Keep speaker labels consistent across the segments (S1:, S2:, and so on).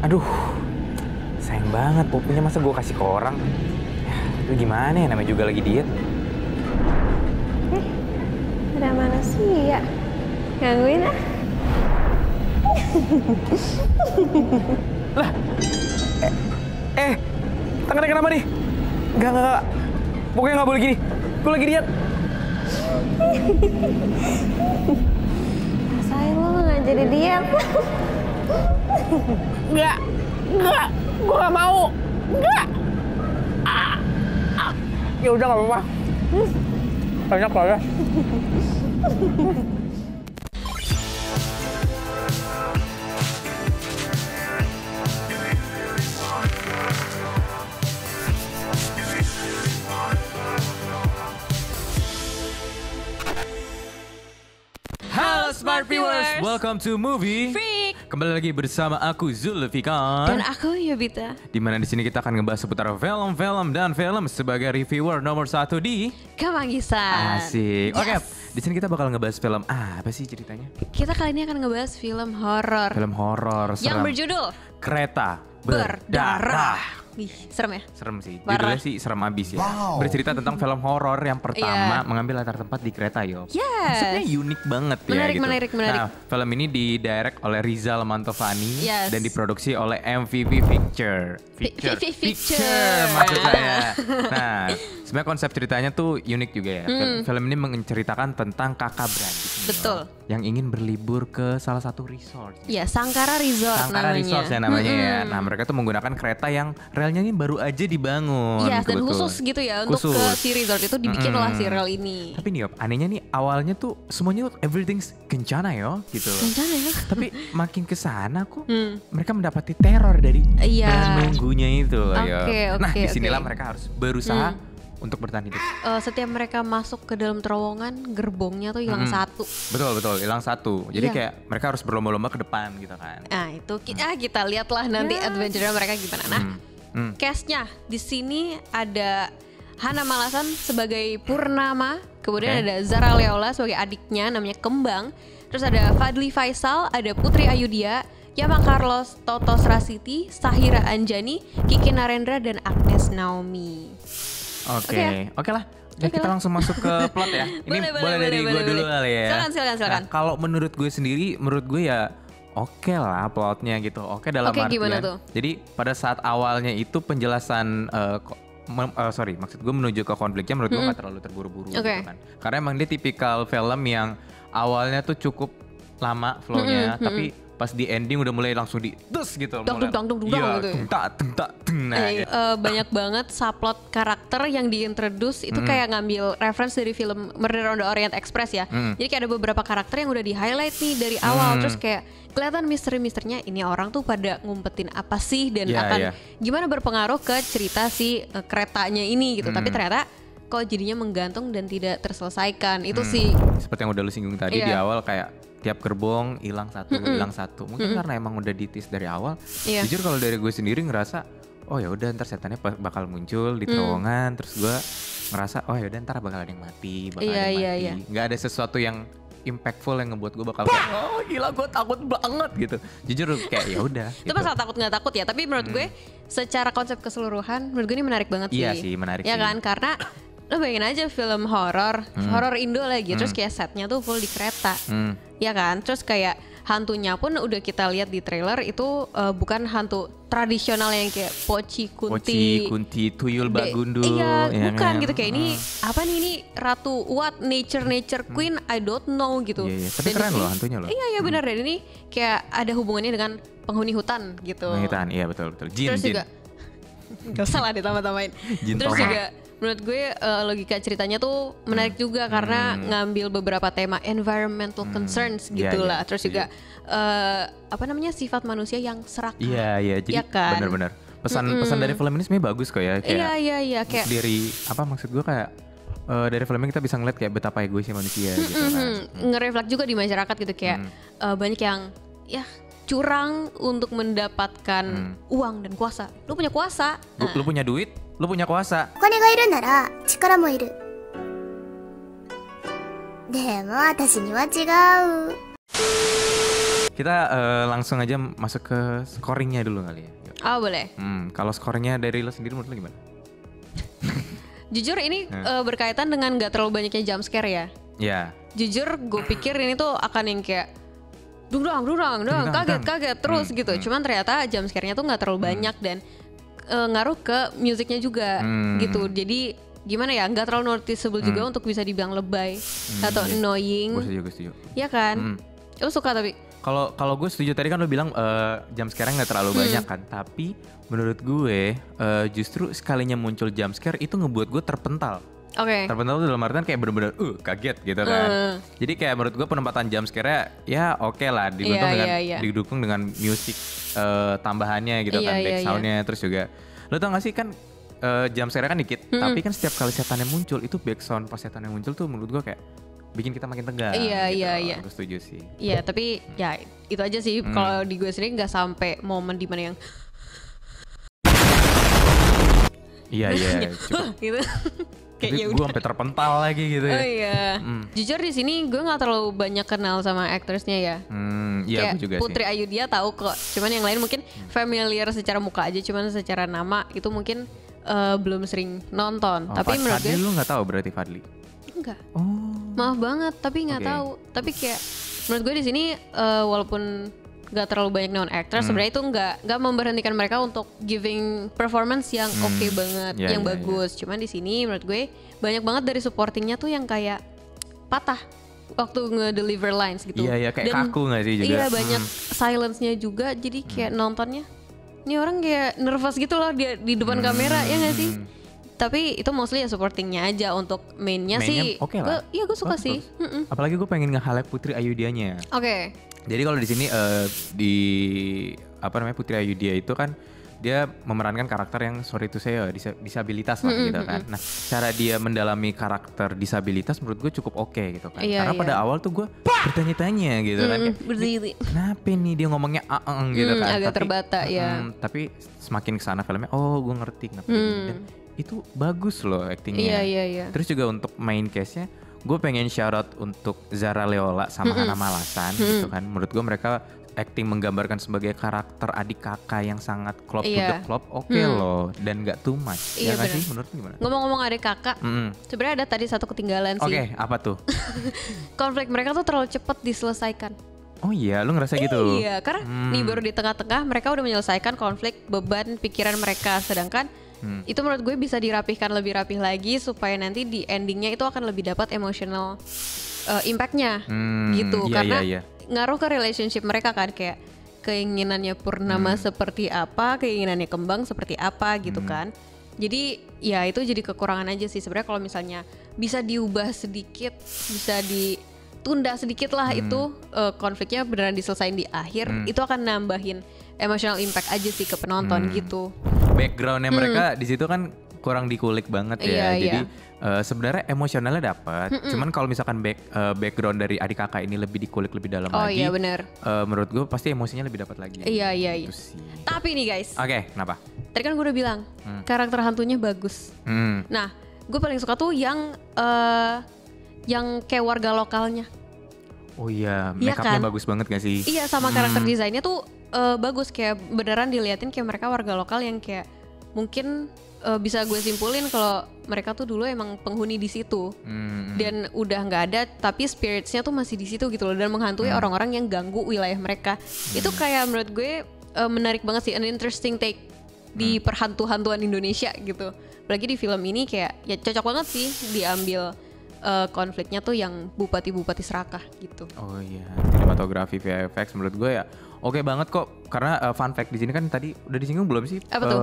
S1: Aduh, sayang banget pupunya, masa gue kasih ke orang. Ya, itu gimana ya, namanya juga lagi diet.
S2: Ada manusia gangguin ah.
S1: Lah, tangannya kenapa nih? Enggak. Pokoknya nggak boleh gini. Gue lagi diet.
S2: Rasain lo nggak jadi diet.
S1: Enggak. Gue nggak mau. Enggak. Ya udah nggak apa-apa. Banyak kok ya. Halo Smart Viewers, welcome to Movie
S2: Freak.
S1: Kembali lagi bersama aku Zulfikar
S2: Dan aku Yobita.
S1: Dimana di sini kita akan ngebahas seputar film-film dan film sebagai reviewer nomor 1 di
S2: Kamanggisan.
S1: Asik.
S2: Yes.
S1: Oke, di sini kita bakal ngebahas film apa sih ceritanya?
S2: Kita kali ini akan ngebahas film horor
S1: Film horor
S2: yang
S1: serem.
S2: berjudul
S1: Kereta
S2: Berdarah. Ih, serem ya?
S1: Serem sih,
S2: Parah.
S1: judulnya sih serem abis ya. Bercerita tentang film horor yang pertama mengambil latar tempat di kereta yo.
S2: Yes.
S1: Konsepnya unik banget
S2: Menarik,
S1: ya gitu.
S2: menarik.
S1: Nah, film ini didirect oleh Rizal Mantovani
S2: Yes.
S1: dan diproduksi oleh MVV Picture.
S2: Picture.
S1: Maksud saya. Nah, sebenarnya konsep ceritanya tuh unik juga ya. Film ini menceritakan tentang kakak beradik nih,
S2: Betul.
S1: yo, yang ingin berlibur ke salah satu resort.
S2: Ya, Sangkara Resort
S1: Sangkara
S2: namanya.
S1: Resort ya namanya ya. Nah, mereka tuh menggunakan kereta yang relnya ini baru aja dibangun.
S2: Iya, dan
S1: kebetulan.
S2: khusus gitu ya untuk
S1: Khusus.
S2: ke si resort itu dibikin lah si rel ini.
S1: Tapi nih Yop, anehnya nih awalnya tuh semuanya everything's kencana yo gitu.
S2: Rencana ya?
S1: Tapi makin ke sana kok mereka mendapati teror dari
S2: Iya.
S1: penunggunya itu loh yo.
S2: Oke,
S1: Nah,
S2: oke,
S1: disinilah
S2: oke.
S1: mereka harus berusaha untuk bertahan hidup.
S2: Setiap mereka masuk ke dalam terowongan, gerbongnya tuh hilang satu.
S1: Betul, hilang satu. Jadi
S2: Iya.
S1: kayak mereka harus berlomba-lomba ke depan gitu kan.
S2: Nah, itu kita lihatlah nanti adventure mereka gimana. Nah, cast-nya di sini ada Hana Malasan sebagai Purnama, kemudian
S1: Oke.
S2: ada Zara Leola sebagai adiknya namanya Kembang, terus ada Fadli Faisal, ada Putri Ayudhya, Yama Carlos, Totos Rasiti, Sahira Anjani, Kiki Narendra, dan Agnes Naomi.
S1: Oke lah. Ya,
S2: Oke
S1: kita
S2: lah.
S1: langsung masuk ke plot ya. Ini boleh dari gue dulu kali ya.
S2: Silakan.
S1: Nah, kalau menurut gue sendiri, menurut gue ya oke lah plotnya gitu. Oke dalam
S2: Oke,
S1: artian.
S2: gimana tuh?
S1: Jadi pada saat awalnya itu penjelasan maksud gue menuju ke konfliknya menurut gue nggak terlalu terburu-buru
S2: Oke.
S1: gitu kan. Karena emang dia tipikal film yang awalnya tuh cukup lama flownya, tapi pas di ending udah mulai langsung di dus gitu.
S2: Dang,
S1: mulai-
S2: dang, dang, dang,
S1: Iya,
S2: gitu ya.
S1: tung, tak, nah, gitu.
S2: Banyak banget subplot karakter yang diintroduce itu kayak ngambil reference dari film Murder on the Orient Express ya. Jadi kayak ada beberapa karakter yang udah di highlight nih dari awal, terus kayak kelihatan misteri-misterinya ini orang tuh pada ngumpetin apa sih dan
S1: Iya,
S2: akan
S1: iya.
S2: gimana berpengaruh ke cerita si keretanya ini gitu. Tapi ternyata kok jadinya menggantung dan tidak terselesaikan. Itu sih
S1: Seperti yang udah lu singgung tadi di
S2: Iya.
S1: awal kayak tiap gerbong hilang satu. Mungkin karena emang udah ditis dari awal.
S2: Iya.
S1: Jujur kalau dari gue sendiri ngerasa oh ya udah ntar setannya bakal muncul di terowongan, terus gue ngerasa oh ya udah ntar bakal ada yang mati, bakal ada yang
S2: Iya.
S1: mati. Nggak ada sesuatu yang impactful yang ngebuat gue bakal kayak, oh gila gue takut banget gitu. Jujur kayak ya udah.
S2: itu masalah takut nggak takut ya, tapi menurut gue secara konsep keseluruhan menurut gue ini menarik banget sih.
S1: Iya sih, menarik
S2: ya
S1: sih.
S2: kan, karena lo bayangin aja film horor Indo lagi, terus kayak setnya tuh full di kereta, ya kan, terus kayak hantunya pun udah kita lihat di trailer itu bukan hantu tradisional yang kayak Poci
S1: Poci, Kunti, Tuyul, Bagundul.
S2: Iya,
S1: ya
S2: bukan
S1: kan?
S2: gitu kayak ini apa nih, ini Ratu what nature queen I don't know gitu.
S1: Iya, tapi
S2: Dan
S1: keren
S2: di
S1: loh
S2: sini-
S1: hantunya loh.
S2: Iya benar, dan ini kayak ada hubungannya dengan penghuni hutan gitu.
S1: Penghitان, iya betul. Jin,
S2: Terus
S1: Jin.
S2: juga gak salah ditambah-tambahin.
S1: Jin
S2: Terus
S1: Toma.
S2: juga menurut gue logika ceritanya tuh menarik juga karena ngambil beberapa tema environmental concerns
S1: Iya,
S2: gitulah.
S1: iya,
S2: Terus juga apa namanya, sifat manusia yang serakah.
S1: Iya, jadi
S2: Iya kan?
S1: benar-benar. Pesan dari film ini sebenarnya bagus kok ya. Kayak
S2: Iya kayak
S1: dari apa maksud gue kayak dari film ini kita bisa ngeliat kayak betapa egoisnya manusia gitu kan.
S2: nge-reflect juga di masyarakat gitu kayak banyak yang ya curang untuk mendapatkan uang dan kuasa. Lu punya kuasa.
S1: Lu punya duit, lu punya kuasa.
S3: お金がいるなら力もいる。でも私には違う。
S1: Kita langsung aja masuk ke scoringnya dulu kali ya. Yuk.
S2: Boleh.
S1: Kalau scoringnya dari lo sendiri menurut lo gimana?
S2: Jujur ini berkaitan dengan gak terlalu banyaknya jump scare ya.
S1: Ya.
S2: Jujur gue pikir ini tuh akan yang kayak dudang, kaget terus gitu. Cuman ternyata jump scare-nya tuh gak terlalu banyak dan ngaruh ke musiknya juga gitu. Jadi gimana ya, gak terlalu noticeable juga untuk bisa dibilang lebay atau annoying.
S1: Gue setuju.
S2: Iya kan? Lo suka tapi?
S1: Kalau gue setuju, tadi kan lo bilang jump scare-nya gak terlalu banyak kan. Tapi menurut gue justru sekalinya muncul jump scare itu ngebuat gue terpental.
S2: Oke.
S1: Terpental tuh dalam artian kayak bener-bener kaget gitu kan. Jadi kayak menurut gue penempatan jump scare-nya ya oke lah, didukung dengan musik tambahannya gitu kan, back sound-nya. Terus juga lo tau gak sih kan jump scare-nya kan dikit, tapi kan setiap kali setannya muncul itu back sound pas setannya muncul tuh menurut gue kayak bikin kita makin tegang. Iya. Gue setuju sih.
S2: Iya, tapi ya itu aja sih. Kalau di gue sendiri nggak sampai momen dimana yang
S1: Iya cukup.
S2: gitu.
S1: Tapi gue sampai terpental lagi gitu ya.
S2: Oh iya. Jujur di sini gue nggak terlalu banyak kenal sama aktrisnya ya.
S1: Iya, gue juga
S2: Putri
S1: sih.
S2: Ayudhya tahu kok. Cuman yang lain mungkin familiar secara muka aja. Cuman secara nama itu mungkin belum sering nonton. Tapi menurut
S1: Fadli
S2: gue
S1: lu nggak tahu berarti Fadli?
S2: enggak.
S1: Oh.
S2: Maaf banget, tapi nggak tahu. Tapi kayak menurut gue di sini walaupun nggak terlalu banyak non actor, sebenarnya itu nggak memberhentikan mereka untuk giving performance yang oke banget, yang bagus. Cuman di sini menurut gue banyak banget dari supportingnya tuh yang kayak patah waktu nge-deliver lines gitu.
S1: Iya kayak kaku nggak sih juga?
S2: Iya banyak silence-nya juga, jadi kayak nontonnya ini orang kayak nervous gitu loh dia di depan kamera, ya nggak sih? Tapi itu mostly ya supportingnya aja. Untuk mainnya sih
S1: oke lah.
S2: Iya gue suka sih.
S1: Apalagi gue pengen nge-highlight Putri Ayudhyanya.
S2: Oke.
S1: Jadi kalau di sini di Putri Ayudhya itu kan dia memerankan karakter yang sorry to say disabilitas lah gitu kan. Nah cara dia mendalami karakter disabilitas menurut gue cukup oke gitu kan. Karena pada awal tuh gue bertanya-tanya gitu kan. Kenapa nih dia ngomongnya gitu kan.
S2: Agak terbata ya.
S1: Tapi semakin kesana filmnya gue ngerti kenapa dan itu bagus loh aktingnya.
S2: Iya.
S1: Terus juga untuk main case-nya gue pengen shout out untuk Zara Leola sama Hana Malasan gitu kan. Menurut gue mereka acting menggambarkan sebagai karakter adik kakak yang sangat klop to the klop loh, dan gak too much.
S2: Iya,
S1: ya gak sih menurut gimana?
S2: Ngomong-ngomong adik kakak, sebenarnya ada tadi satu ketinggalan sih.
S1: Oke, apa tuh?
S2: Konflik mereka tuh terlalu cepat diselesaikan.
S1: Oh iya, lu ngerasa gitu?
S2: Iya, karena nih baru di tengah-tengah mereka udah menyelesaikan konflik, beban pikiran mereka. Sedangkan itu menurut gue bisa dirapihkan lebih rapih lagi supaya nanti di endingnya itu akan lebih dapat emotional impactnya gitu. Karena ngaruh ke relationship mereka kan, kayak keinginannya Purnama seperti apa, keinginannya Kembang seperti apa gitu kan. Jadi ya itu jadi kekurangan aja sih sebenarnya. Kalau misalnya bisa diubah sedikit, bisa ditunda sedikit lah itu konfliknya beneran diselesain di akhir, itu akan nambahin emotional impact aja sih ke penonton gitu.
S1: Backgroundnya mereka di situ kan kurang dikulik banget ya. Jadi sebenarnya emosionalnya dapat. Cuman kalau misalkan background dari adik kakak ini lebih dikulik lebih dalam lagi.
S2: Iya benar.
S1: Menurut gue pasti emosinya lebih dapat lagi.
S2: Iya.
S1: Gitu sih.
S2: Tapi nih guys.
S1: Oke, kenapa?
S2: Tadi kan gue udah bilang karakter hantunya bagus. Nah, gue paling suka tuh yang kayak warga lokalnya.
S1: Oh iya, make upnya bagus banget gak sih?
S2: Iya, sama karakter desainnya tuh bagus, kayak beneran diliatin kayak mereka warga lokal yang kayak mungkin bisa gue simpulin kalau mereka tuh dulu emang penghuni di situ dan udah nggak ada, tapi spiritsnya tuh masih di situ gitu loh, dan menghantui orang-orang yang ganggu wilayah mereka. Itu kayak menurut gue menarik banget sih, an interesting take di perhantu-hantuan Indonesia gitu. Apalagi di film ini kayak ya cocok banget sih diambil konfliknya tuh yang bupati-bupati serakah gitu.
S1: Oh iya, sinematografi VFX menurut gue ya oke banget kok. Karena fun fact di sini kan tadi udah disinggung belum sih?
S2: Apa tuh?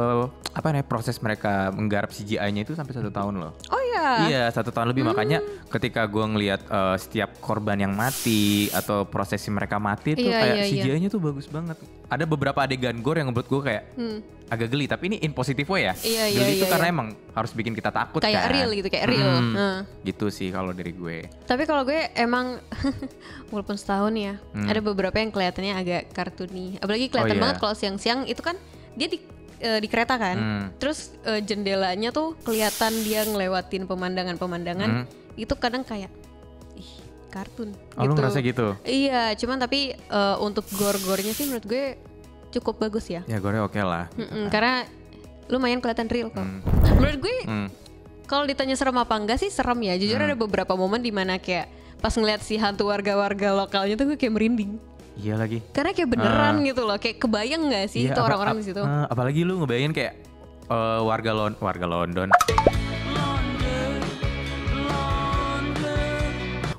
S1: Proses mereka menggarap CGI-nya itu sampai 1 tahun loh.
S2: Oh iya.
S1: Iya, 1 tahun lebih. Makanya ketika gue ngelihat setiap korban yang mati atau prosesi mereka mati tuh kayak CGI-nya tuh bagus banget. Ada beberapa adegan gore yang menurut gue kayak agak geli, tapi ini in positive way ya. Geli itu karena emang harus bikin kita takut
S2: kayak
S1: kan.
S2: real gitu, kayak real.
S1: Gitu sih kalau dari gue.
S2: Tapi kalau gue emang walaupun setahun ya, ada beberapa yang kelihatannya agak kartuni. Apalagi kelihatan banget kalau siang-siang itu kan dia di kereta kan. Terus jendelanya tuh kelihatan dia ngelewatin pemandangan-pemandangan. Itu kadang kayak kartun.
S1: Oh
S2: gitu.
S1: Lu ngerasa gitu?
S2: Iya, cuman tapi untuk gore-gorenya sih menurut gue cukup bagus ya.
S1: Ya gore oke lah.
S2: Karena lumayan kelihatan real kok. Menurut gue kalau ditanya serem apa enggak sih serem ya. Jujur ada beberapa momen dimana kayak pas ngeliat si hantu warga-warga lokalnya tuh gue kayak merinding.
S1: Iya lagi.
S2: Karena kayak beneran gitu loh, kayak kebayang nggak sih itu orang-orang di situ?
S1: Apalagi lu ngebayangin kayak warga London.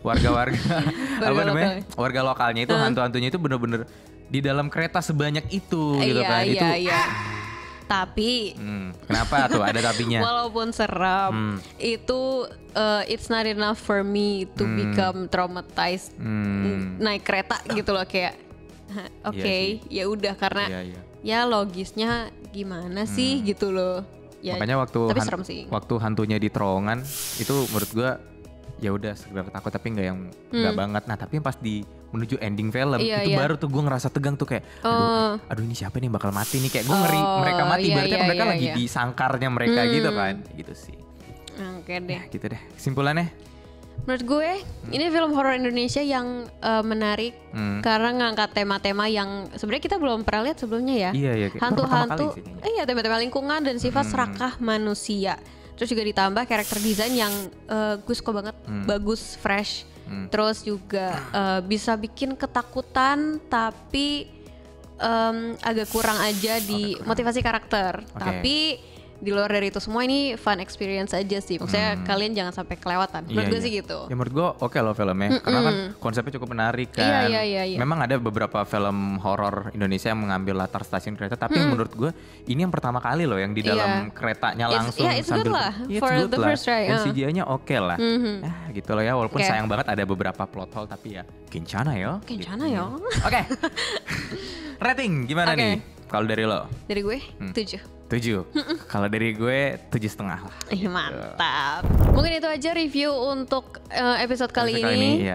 S1: Warga-warga apa namanya? Warga lokalnya itu hantu-hantunya itu bener-bener di dalam kereta sebanyak itu gitu kan.
S2: Iya. Tapi
S1: kenapa tuh ada tapinya?
S2: Walaupun serem, itu it's not enough for me to become traumatized naik kereta gitu loh kayak ya udah karena ya logisnya gimana sih gitu loh. Ya,
S1: makanya waktu hantunya di terowongan itu menurut gua ya udah sekedar takut tapi nggak yang nggak banget. Nah tapi pas di menuju ending film itu baru tuh gue ngerasa tegang tuh kayak aduh ini siapa nih bakal mati nih, kayak gue ngeri mereka mati berarti mereka lagi di sangkarnya mereka gitu kan gitu sih.
S2: Oke deh.
S1: Ya, gitu deh kesimpulannya.
S2: Menurut gue ini film horor Indonesia yang menarik karena ngangkat tema-tema yang sebenarnya kita belum pernah lihat sebelumnya ya.
S1: Iya.
S2: Hantu-hantu, tema-tema lingkungan dan sifat serakah manusia. Terus juga ditambah karakter desain yang gue suka banget, bagus, fresh. Terus juga bisa bikin ketakutan tapi agak kurang aja di motivasi karakter. Tapi di luar dari itu semua ini fun experience aja sih. Maksudnya kalian jangan sampai kelewatan. Menurut gue sih gitu.
S1: Ya menurut gue oke loh filmnya. Karena kan konsepnya cukup menarik kan.
S2: Iya.
S1: Memang ada beberapa film horor Indonesia yang mengambil latar stasiun kereta. Tapi menurut gue ini yang pertama kali loh yang di dalam keretanya langsung
S2: it's good lah. For the first try.
S1: Dan CGI-nya oke lah. Gitu loh ya. Walaupun sayang banget ada beberapa plot hole. Tapi ya kencana ya. Oke. Rating gimana nih? Kalau dari lo?
S2: Dari gue 7.
S1: Kalau dari gue 7,5 lah.
S2: Mantap. Mungkin itu aja review untuk episode kali ini.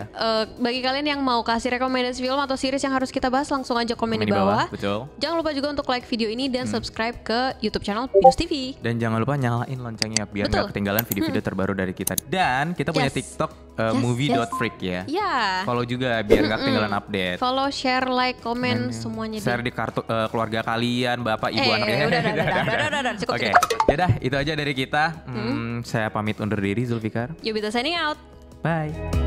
S2: Bagi kalian yang mau kasih rekomendasi film atau series yang harus kita bahas, langsung aja komen di bawah.
S1: Betul.
S2: Jangan lupa juga untuk like video ini dan subscribe ke YouTube channel Binus TV.
S1: Dan jangan lupa nyalain loncengnya biar gak ketinggalan video-video terbaru dari kita. Dan kita punya TikTok movie.freak ya. Follow juga biar gak ketinggalan update.
S2: Follow, share, like, komen semuanya.
S1: Share di kartu keluarga kalian, bapak, ibu, anaknya.
S2: Udah, cukup.
S1: Yaudah, itu aja dari kita. Saya pamit undur diri, Zulfikar.
S2: Yobita signing out.
S1: Bye.